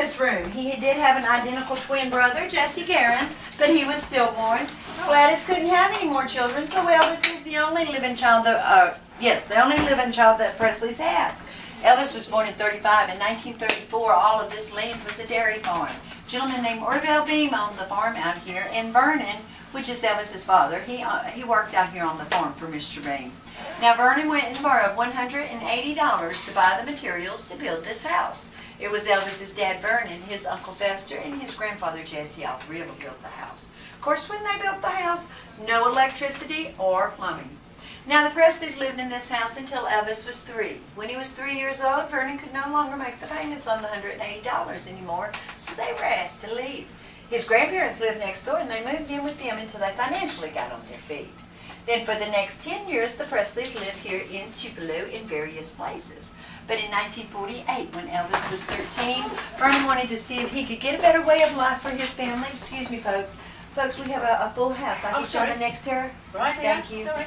this room. He did have an identical twin brother, Jesse Garin, but he was stillborn. Gladys couldn't have any more children, so Elvis is the only living child that, the only living child that Presley's had. Elvis was born in 35. In 1934, all of this land was a dairy farm. A gentleman named Orville Beam owned the farm out here, and Vernon, which is Elvis's father, he worked out here on the farm for Mr. Beam. Now Vernon went and borrowed $180 to buy the materials to build this house. It was Elvis's dad Vernon, his uncle Fester, and his grandfather Jesse, all three of them built the house. Of course, when they built the house, no electricity or plumbing. Now the Presleys lived in this house until Elvis was 3. When he was 3 years old, Vernon could no longer make the payments on the $180 anymore, so they were asked to leave. His grandparents lived next door, and they moved in with them until they financially got on their feet. Then for the next 10 years, the Presleys lived here in Tupelo in various places. But in 1948, when Elvis was 13, Vernon wanted to see if he could get a better way of life for his family. Excuse me, folks. Folks, we have a full house. I'll get you on the next chair. Right. Thank you. Sorry.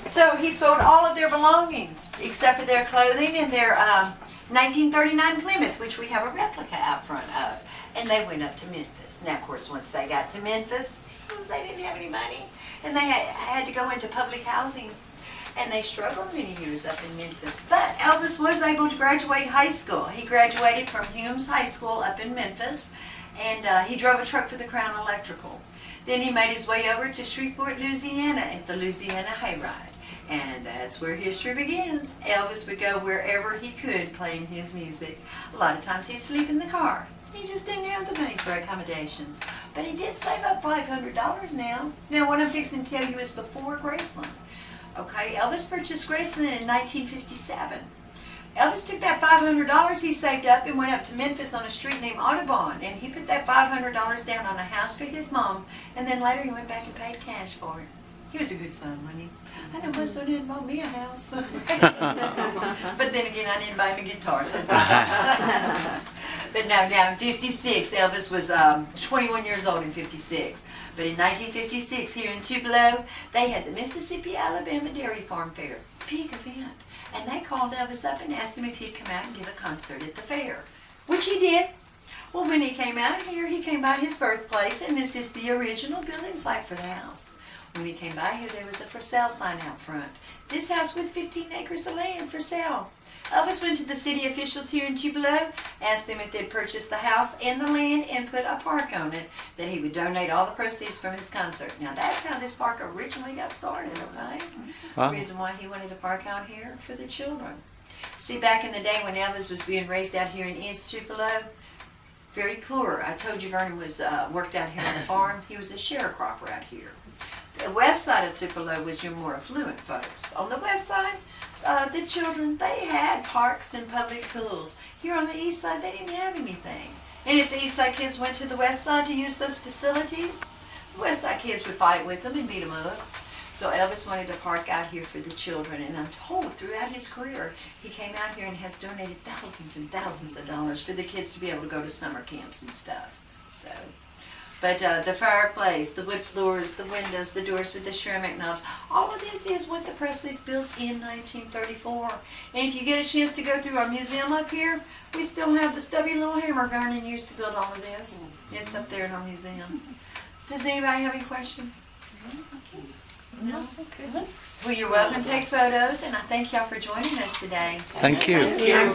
So he sold all of their belongings, except for their clothing and their 1939 Plymouth, which we have a replica out front of. And they went up to Memphis. Now, of course, once they got to Memphis, they didn't have any money. And they had to go into public housing. And they struggled many years up in Memphis. But Elvis was able to graduate high school. He graduated from Humes High School up in Memphis. And he drove a truck for the Crown Electrical. Then he made his way over to Shreveport, Louisiana at the Louisiana Hayride. And that's where history begins. Elvis would go wherever he could playing his music. A lot of times he'd sleep in the car. He just didn't have the money for accommodations. But he did save up $500 now. Now what I'm fixing to tell you is before Graceland. Okay, Elvis purchased Graceland in 1957. Elvis took that $500 he saved up and went up to Memphis on a street named Audubon. And he put that $500 down on a house for his mom. And then later he went back and paid cash for it. He was a good son, wasn't he? I know my son didn't buy me a house. But then again, I didn't buy him a guitar. So but now in 56, Elvis was 21 years old in 56. But in 1956, here in Tupelo, they had the Mississippi-Alabama Dairy Farm Fair. Big event. And they called Elvis up and asked him if he'd come out and give a concert at the fair, which he did. Well, when he came out here, he came by his birthplace, and this is the original building site for the house. When he came by here, there was a for sale sign out front. This house with 15 acres of land for sale. Elvis went to the city officials here in Tupelo, asked them if they'd purchase the house and the land and put a park on it, that he would donate all the proceeds from his concert. Now that's how this park originally got started, okay? Wow. The reason why he wanted a park out here for the children. See, back in the day when Elvis was being raised out here in East Tupelo, very poor. I told you Vernon was worked out here on the farm. He was a sharecropper out here. The west side of Tupelo was your more affluent folks. On the west side, the children, they had parks and public pools. Here on the east side, they didn't have anything. And if the east side kids went to the west side to use those facilities, the west side kids would fight with them and beat them up. So Elvis wanted a park out here for the children, and I'm told throughout his career, he came out here and has donated thousands and thousands of dollars for the kids to be able to go to summer camps and stuff. So. But the fireplace, the wood floors, the windows, the doors with the ceramic knobs, all of this is what the Presleys built in 1934. And if you get a chance to go through our museum up here, we still have the stubby little hammer Vernon used to build all of this. It's up there in our museum. Does anybody have any questions? No? Okay. Well, you're welcome to take photos, and I thank y'all for joining us today. Thank you. Thank you.